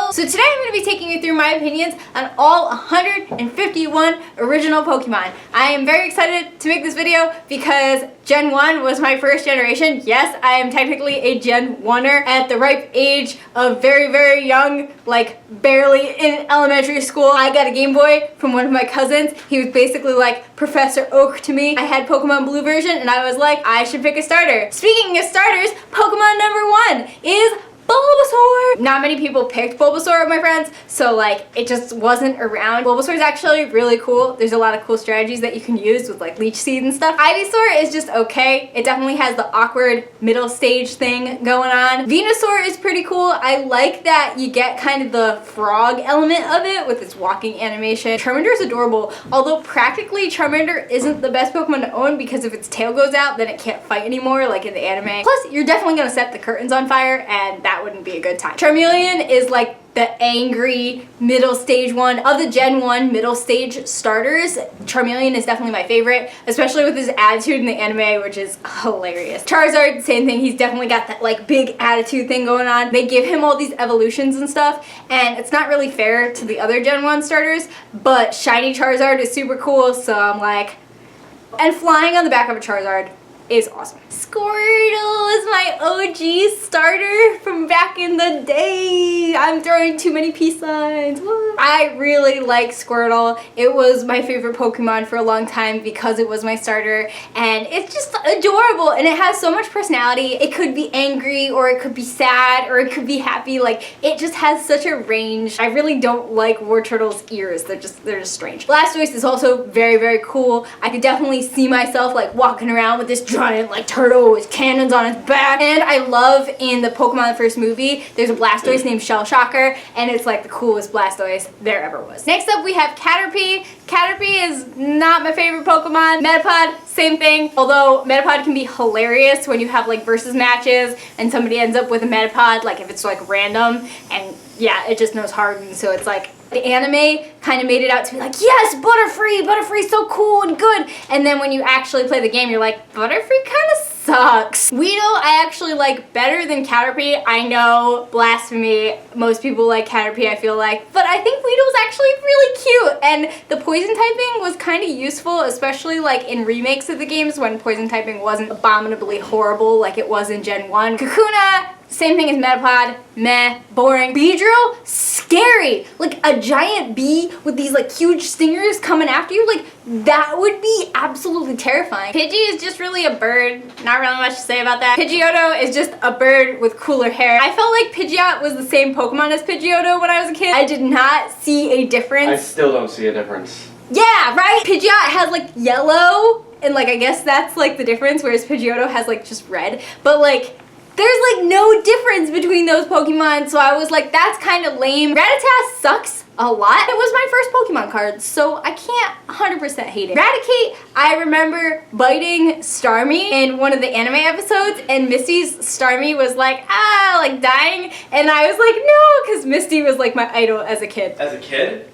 Hello! So today I'm going to be taking you through my opinions on all 151 original Pokemon. I am very excited to make this video because Gen 1 was my first generation. Yes, I am technically a Gen 1er at the ripe age of very, very young, like barely in elementary school. I got a Game Boy from one of my cousins. He was basically like Professor Oak to me. I had Pokemon Blue version and I was like, I should pick a starter. Speaking of starters, Pokemon number 1 is Bulbasaur! Not many people picked Bulbasaur of my friends, so like it just wasn't around. Bulbasaur is actually really cool. There's a lot of cool strategies that you can use with like Leech Seed and stuff. Ivysaur is just okay. It definitely has the awkward middle stage thing going on. Venusaur is pretty cool. I like that you get kind of the frog element of it with its walking animation. Charmander is adorable, although practically Charmander isn't the best Pokemon to own because if its tail goes out, then it can't fight anymore like in the anime. Plus, you're definitely gonna set the curtains on fire and that wouldn't be a good time. Charmeleon is like the angry middle stage one. Of the Gen 1 middle stage starters, Charmeleon is definitely my favorite, especially with his attitude in the anime, which is hilarious. Charizard, same thing. He's definitely got that like big attitude thing going on. They give him all these evolutions and stuff, and it's not really fair to the other Gen 1 starters, but shiny Charizard is super cool, so I'm like, and flying on the back of a Charizard is awesome. Squirtle is my OG starter from back in the day. I'm throwing too many peace signs. What? I really like Squirtle. It was my favorite Pokemon for a long time because it was my starter, and it's just adorable and it has so much personality. It could be angry or it could be sad or it could be happy. Like it just has such a range. I really don't like Wartortle's ears. They're just strange. Blastoise is also very, very cool. I could definitely see myself like walking around with this giant like turtle with cannons on its back. And I love in the Pokemon the first movie, there's a Blastoise named Shell Shocker, and it's like the coolest Blastoise there ever was. Next up we have Caterpie. Caterpie is not my favorite Pokemon. Metapod, same thing. Although Metapod can be hilarious when you have like versus matches and somebody ends up with a Metapod, like if it's like random and yeah, it just knows Harden, so it's like the anime kind of made it out to be like, yes, Butterfree! Butterfree's so cool and good! And then when you actually play the game, you're like, Butterfree kind of sucks. Weedle I actually like better than Caterpie. I know, blasphemy, most people like Caterpie I feel like, but I think Weedle's actually really cute, and the poison typing was kind of useful, especially like in remakes of the games when poison typing wasn't abominably horrible like it was in Gen 1. Kakuna, same thing as Metapod, meh, boring. Beedrill, scary. Like a giant bee with these like huge stingers coming after you, like that would be absolutely terrifying. Pidgey is just really a bird. Not really much to say about that. Pidgeotto is just a bird with cooler hair. I felt like Pidgeot was the same Pokemon as Pidgeotto when I was a kid. I did not see a difference. I still don't see a difference. Yeah, right? Pidgeot has like yellow, and like I guess that's like the difference, whereas Pidgeotto has like just red. But like, there's like no difference between those Pokemon, so I was like, that's kind of lame. Rattata sucks a lot. It was my first Pokemon card, so I can't 100% hate it. Raticate, I remember biting Starmie in one of the anime episodes, and Misty's Starmie was like, like dying, and I was like, no, because Misty was like my idol as a kid. As a kid?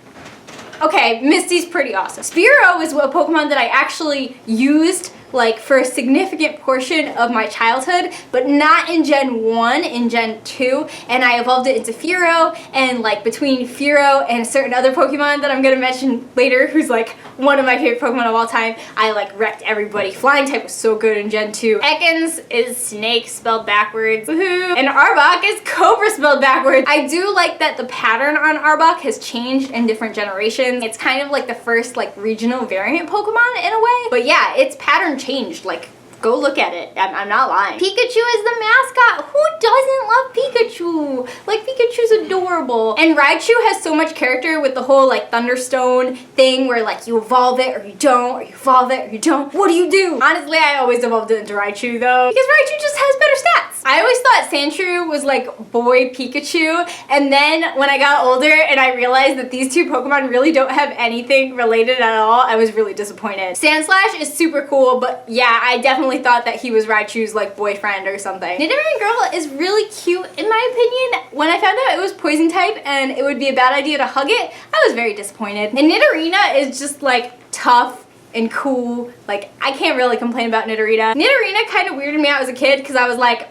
Okay, Misty's pretty awesome. Spearow is a Pokemon that I actually used like for a significant portion of my childhood, but not in Gen 1, in Gen 2, and I evolved it into Fearow, and like between Fearow and a certain other Pokemon that I'm gonna mention later, who's like one of my favorite Pokemon of all time, I like wrecked everybody. Flying type was so good in Gen 2. Ekans is snake spelled backwards, woohoo, and Arbok is cobra spelled backwards. I do like that the pattern on Arbok has changed in different generations. It's kind of like the first like regional variant Pokemon in a way, but yeah, its pattern changed. Like, go look at it. I'm not lying. Pikachu is the mascot. Who doesn't love Pikachu? Like, Pikachu's adorable. And Raichu has so much character with the whole, like, Thunderstone thing where, like, you evolve it or you don't, or you evolve it or you don't. What do you do? Honestly, I always evolved it into Raichu, though, because Raichu just has better stats. I always thought Sandshrew was, like, boy Pikachu, and then when I got older and I realized that these two Pokemon really don't have anything related at all, I was really disappointed. Sandslash is super cool, but yeah, I definitely thought that he was Raichu's like boyfriend or something. Nidoran Girl is really cute in my opinion. When I found out it was poison type and it would be a bad idea to hug it, I was very disappointed. And Nidorina is just like tough and cool. Like, I can't really complain about Nidorina. Nidorina kind of weirded me out as a kid because I was like,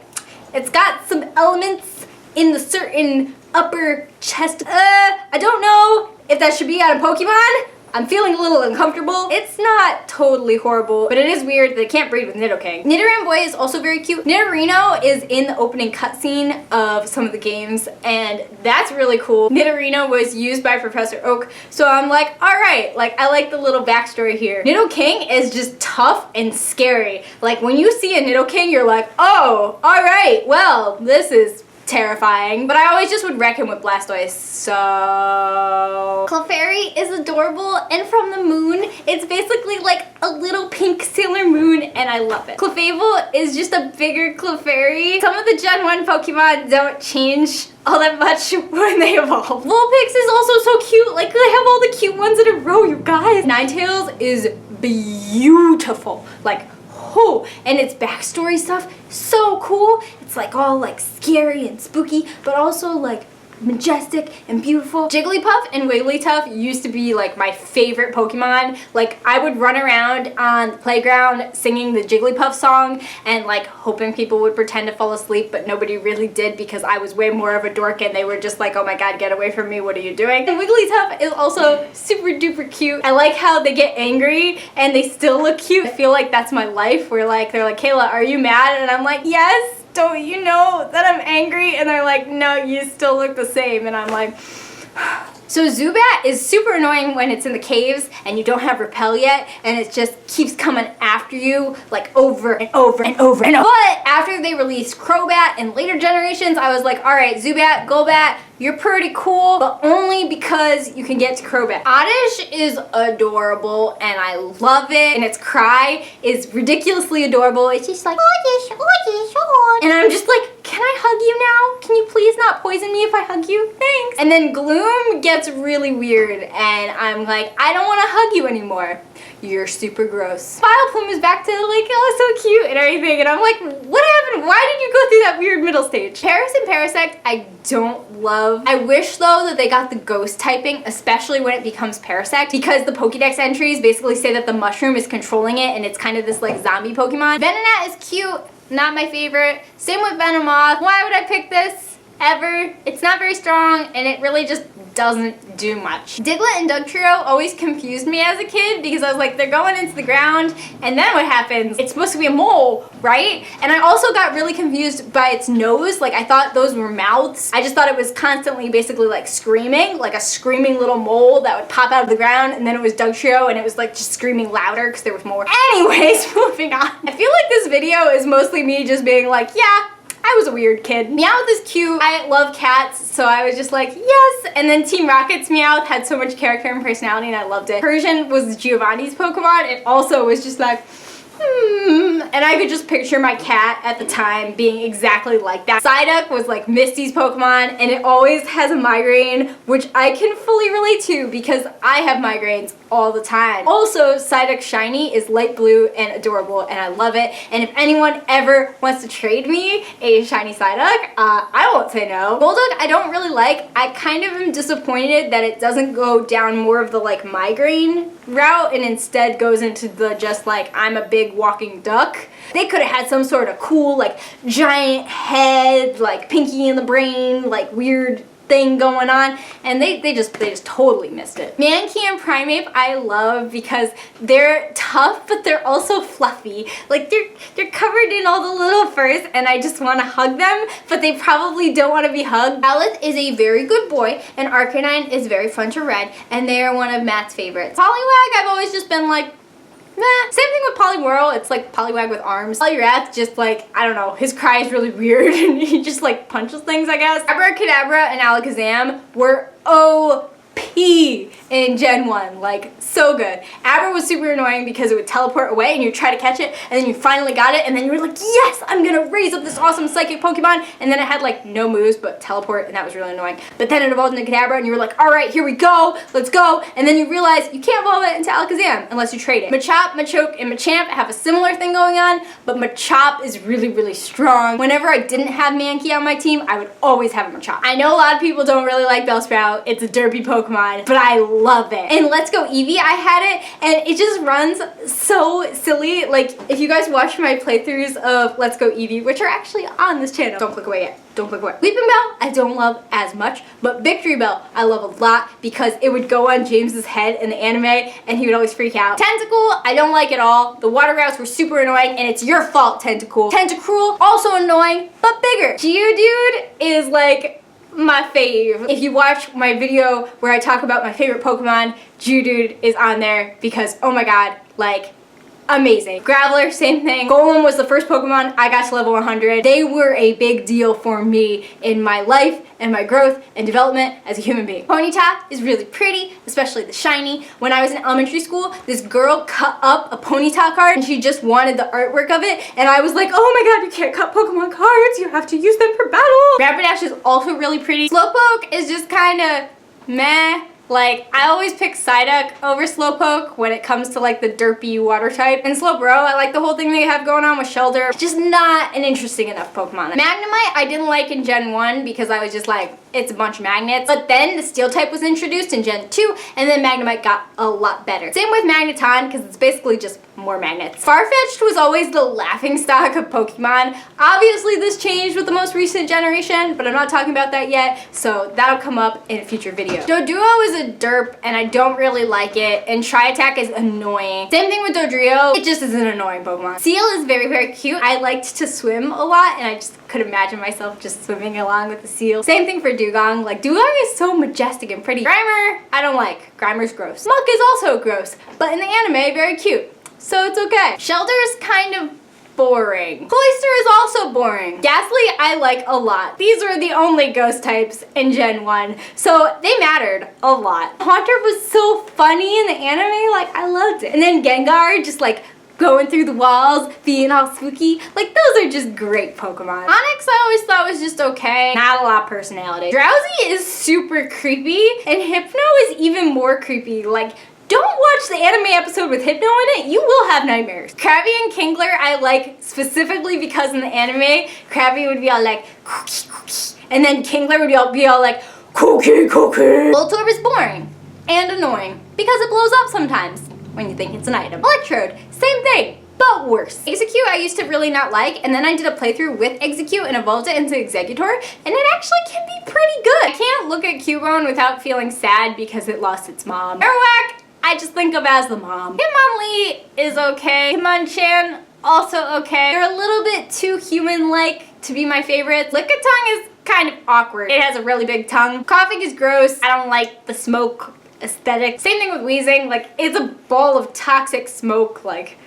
it's got some elements in the certain upper chest. I don't know if that should be on a Pokemon. I'm feeling a little uncomfortable. It's not totally horrible, but it is weird that they can't breed with Nidoking. Nidoran Boy is also very cute. Nidorino is in the opening cutscene of some of the games, and that's really cool. Nidorino was used by Professor Oak, so I'm like, all right, like I like the little backstory here. Nidoking is just tough and scary. Like when you see a Nidoking, you're like, oh, all right, well, this is terrifying, but I always just would wreck him with Blastoise. So Clefairy is adorable, and from the moon, it's basically like a little pink Sailor Moon, and I love it. Clefable is just a bigger Clefairy. Some of the Gen 1 Pokemon don't change all that much when they evolve. Vulpix is also so cute. Like, they have all the cute ones in a row, you guys. Ninetales is beautiful. Like, oh, and its backstory stuff, so cool. It's like all like scary and spooky, but also like majestic and beautiful. Jigglypuff and Wigglytuff used to be like my favorite Pokemon. Like I would run around on the playground singing the Jigglypuff song and like hoping people would pretend to fall asleep, but nobody really did because I was way more of a dork and they were just like, oh my god, get away from me, what are you doing? And Wigglytuff is also super duper cute. I like how they get angry and they still look cute. I feel like that's my life where like they're like, Kayla, are you mad? And I'm like, yes. Don't you know that I'm angry? And they're like, no, you still look the same. And I'm like, so Zubat is super annoying when it's in the caves and you don't have Repel yet, and it just keeps coming after you like over and over and over and over. But after they released Crobat in later generations, I was like, all right, Zubat, Golbat, you're pretty cool, but only because you can get to Crobat. Oddish is adorable and I love it, and its cry is ridiculously adorable. It's just like, Oddish, Oddish, Oddish. And I'm just like, can I hug you now? Can you please not poison me if I hug you? Thanks. And then Gloom gets really weird and I'm like, I don't want to hug you anymore. You're super gross. Vileplume is back to like, oh, so cute and everything. And I'm like, what happened? Why did you go through that weird middle stage? Paris and Parasect, I don't love. I wish though that they got the ghost typing, especially when it becomes Parasect, because the Pokédex entries basically say that the mushroom is controlling it and it's kind of this like zombie Pokemon. Venonat is cute, not my favorite. Same with Venomoth. Why would I pick this? Ever. It's not very strong and it really just doesn't do much. Diglett and Dugtrio always confused me as a kid because I was like, they're going into the ground and then what happens? It's supposed to be a mole, right? And I also got really confused by its nose. Like I thought those were mouths. I just thought it was constantly basically like screaming, like a screaming little mole that would pop out of the ground, and then it was Dugtrio and it was like just screaming louder because there was more. Anyways, moving on. I feel like this video is mostly me just being like, yeah, I was a weird kid. Meowth is cute. I love cats, so I was just like, yes. And then Team Rocket's Meowth had so much character and personality and I loved it. Persian was Giovanni's Pokemon. It also was just like, and I could just picture my cat at the time being exactly like that. Psyduck was like Misty's Pokemon, and it always has a migraine, which I can fully relate to because I have migraines all the time. Also, Psyduck Shiny is light blue and adorable, and I love it. And if anyone ever wants to trade me a shiny Psyduck, I won't say no. Golduck I don't really like. I kind of am disappointed that it doesn't go down more of the like migraine route and instead goes into the just like, I'm a big walking duck. They could have had some sort of cool like giant head, like Pinky in the Brain, like weird thing going on, and they just totally missed it. Mankey and Primeape I love because they're tough, but they're also fluffy. Like they're covered in all the little furs, and I just want to hug them, but they probably don't want to be hugged. Owlith is a very good boy, and Arcanine is very fun to ride, and they are one of Matt's favorites. Poliwag I've always just been like, nah. Same thing with Poliwhirl, it's like Poliwag with arms. Poliwrath just like, I don't know, his cry is really weird and he just like punches things, I guess. Abracadabra and Alakazam were OP in Gen 1, like so good. Abra was super annoying because it would teleport away and you try to catch it and then you finally got it and then you were like, yes, I'm gonna raise up this awesome psychic Pokemon, and then it had like no moves but teleport, and that was really annoying. But then it evolved into Kadabra and you were like, alright, here we go, let's go, and then you realize you can't evolve it into Alakazam unless you trade it. Machop, Machoke, and Machamp have a similar thing going on, but Machop is really, really strong. Whenever I didn't have Mankey on my team, I would always have a Machop. I know a lot of people don't really like Bellsprout, it's a derpy Pokemon, Pokemon, but I love it. In Let's Go Eevee, I had it, and it just runs so silly. Like, if you guys watch my playthroughs of Let's Go Eevee, which are actually on this channel, don't click away yet. Don't click away. Leaping Bell, I don't love as much, but Victory Bell, I love a lot because it would go on James's head in the anime and he would always freak out. Tentacool, I don't like at all. The water routes were super annoying and it's your fault, Tentacool. Tentacruel, also annoying, but bigger. Geodude is like my fave. If you watch my video where I talk about my favorite Pokemon, Geodude is on there because, oh my god, like, amazing. Graveler, same thing. Golem was the first Pokemon I got to level 100. They were a big deal for me in my life and my growth and development as a human being. Ponyta is really pretty, especially the shiny. When I was in elementary school, this girl cut up a Ponyta card and she just wanted the artwork of it, and I was like, oh my god, you can't cut Pokemon cards, you have to use them for battle. Rapidash is also really pretty. Slowpoke is just kind of meh. Like, I always pick Psyduck over Slowpoke when it comes to like the derpy water type. And Slowbro, I like the whole thing they have going on with Shellder. Just not an interesting enough Pokemon. Magnemite I didn't like in Gen 1 because I was just like, it's a bunch of magnets. But then the Steel type was introduced in Gen 2 and then Magnemite got a lot better. Same with Magneton because it's basically just more magnets. Farfetch'd was always the laughingstock of Pokemon. Obviously this changed with the most recent generation, but I'm not talking about that yet, so that'll come up in a future video. Doduo is a derp and I don't really like it, and Tri-Attack is annoying. Same thing with Dodrio, it just is an annoying Pokemon. Seal is very, very cute. I liked to swim a lot and I just could imagine myself just swimming along with the seal. Same thing for Dugong. Like, Dugong is so majestic and pretty. Grimer, I don't like. Grimer's gross. Muck is also gross, but in the anime, very cute. So it's okay. Shellder is kind of boring. Cloyster is also boring. Ghastly, I like a lot. These were the only ghost types in Gen 1, so they mattered a lot. Haunter was so funny in the anime, like, I loved it. And then Gengar, just like going through the walls, being all spooky. Like, those are just great Pokemon. Onix I always thought was just okay. Not a lot of personality. Drowsy is super creepy, and Hypno is even more creepy. Like, don't watch the anime episode with Hypno in it, you will have nightmares. Krabby and Kingler I like specifically because in the anime, Krabby would be all like, cookie, cookie, and then Kingler would be all like, cookie, cookie. Voltorb is boring and annoying because it blows up sometimes when you think it's an item. Electrode, same thing, but worse. Execute I used to really not like, and then I did a playthrough with Execute and evolved it into Exeggutor, and it actually can be pretty good. I can't look at Cubone without feeling sad because it lost its mom. Marowak, I just think of as the mom. Hitmonlee is okay. Hitmonchan, also okay. They're a little bit too human-like to be my favorites. Lickitung is kind of awkward. It has a really big tongue. Coughing is gross. I don't like the smoke aesthetic. Same thing with wheezing. Like, it's a ball of toxic smoke, like,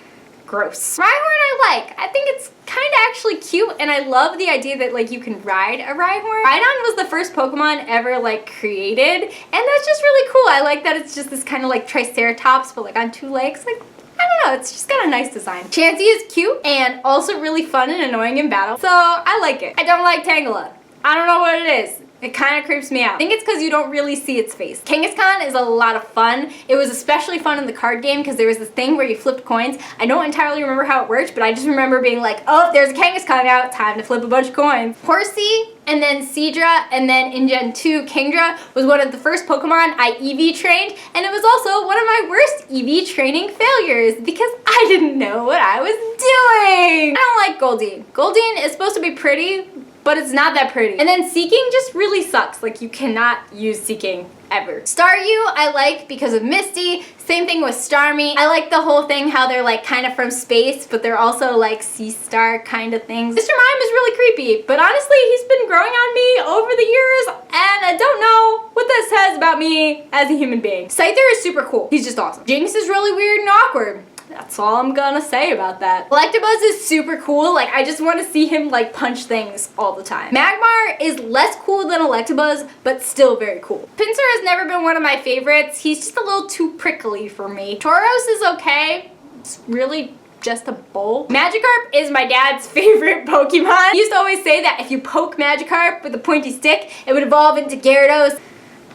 gross. Rhyhorn I like. I think it's kind of actually cute, and I love the idea that like you can ride a Rhyhorn. Rhydon was the first Pokemon ever like created, and that's just really cool. I like that it's just this kind of like Triceratops, but like on two legs. Like, I don't know, it's just got a nice design. Chansey is cute and also really fun and annoying in battle, so I like it. I don't like Tangela. I don't know what it is. It kind of creeps me out. I think it's because you don't really see its face. Kangaskhan is a lot of fun. It was especially fun in the card game because there was this thing where you flipped coins. I don't entirely remember how it worked, but I just remember being like, oh, there's a Kangaskhan out, time to flip a bunch of coins. Horsey, and then Seadra, and then in Gen 2, Kingdra was one of the first Pokemon I EV trained, and it was also one of my worst EV training failures because I didn't know what I was doing. I don't like Goldeen. Goldeen is supposed to be pretty, but it's not that pretty. And then Seeking just really sucks. Like, you cannot use Seeking ever. Staryu I like because of Misty. Same thing with Starmie. I like the whole thing how they're like kind of from space, but they're also like sea star kind of things. Mr. Mime is really creepy, but honestly he's been growing on me over the years, and I don't know what that says about me as a human being. Scyther is super cool. He's just awesome. Jinx is really weird and awkward. That's all I'm gonna say about that. Electabuzz is super cool. Like, I just want to see him like punch things all the time. Magmar is less cool than Electabuzz, but still very cool. Pinsir has never been one of my favorites. He's just a little too prickly for me. Tauros is okay. It's really just a bowl. Magikarp is my dad's favorite Pokemon. He used to always say that if you poke Magikarp with a pointy stick, it would evolve into Gyarados.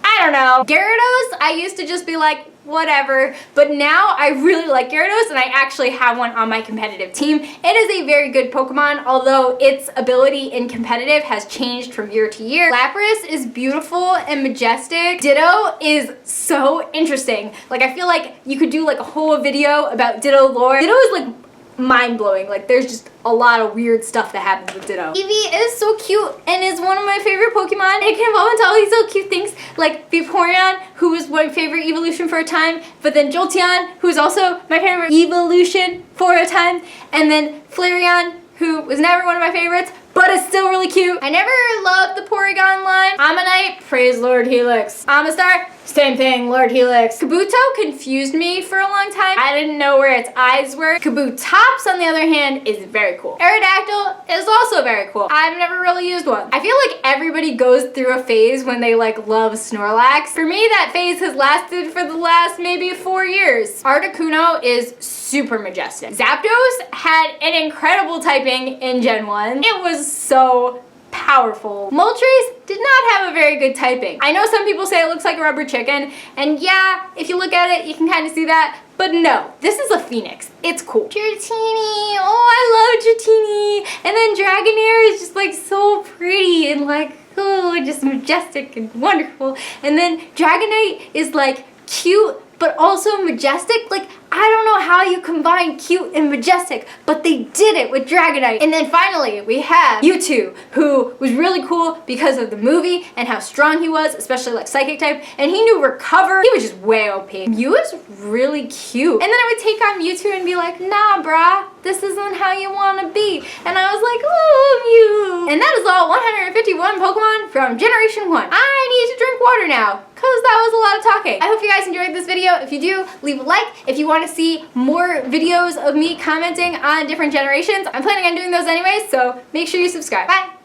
I don't know. Gyarados, I used to just be like, whatever. But now I really like Gyarados, and I actually have one on my competitive team. It is a very good Pokemon, although its ability in competitive has changed from year to year. Lapras is beautiful and majestic. Ditto is so interesting. Like, I feel like you could do like a whole video about Ditto lore. Ditto is like mind-blowing. Like, there's just a lot of weird stuff that happens with Ditto. Eevee is so cute and is one of my favorite Pokemon. It can evolve into all these little cute things like Vaporeon, who was my favorite evolution for a time, but then Jolteon, who is also my favorite evolution for a time, and then Flareon, who was never one of my favorites, but it's still really cute. I never loved the Porygon line. Ammonite, praise Lord Helix. Amistar, same thing, Lord Helix. Kabuto confused me for a long time. I didn't know where its eyes were. Kabutops, on the other hand, is very cool. Aerodactyl is also very cool. I've never really used one. I feel like everybody goes through a phase when they like love Snorlax. For me, that phase has lasted for the last maybe 4 years. Articuno is super majestic. Zapdos had an incredible typing in Gen 1. It was so powerful. Moltres did not have a very good typing. I know some people say it looks like a rubber chicken, and yeah, if you look at it, you can kind of see that, but no, this is a phoenix. It's cool. Dratini, oh, I love Dratini. And then Dragonair is just like so pretty and like, oh, just majestic and wonderful. And then Dragonite is like cute, but also majestic. Like, I don't know how you combine cute and majestic, but they did it with Dragonite. And then finally, we have Mewtwo, who was really cool because of the movie and how strong he was, especially like Psychic type, and he knew Recover. He was just way OP. Mew is really cute. And then I would take on Mewtwo and be like, nah, brah, this isn't how you want to be. And I was like, oh, Mew. And that is all 151 Pokemon from Generation 1. I need to drink water now, because that was a lot of talking. I hope you guys enjoyed this video. If you do, leave a like. If you want to see more videos of me commenting on different generations, I'm planning on doing those anyways, so make sure you subscribe. Bye!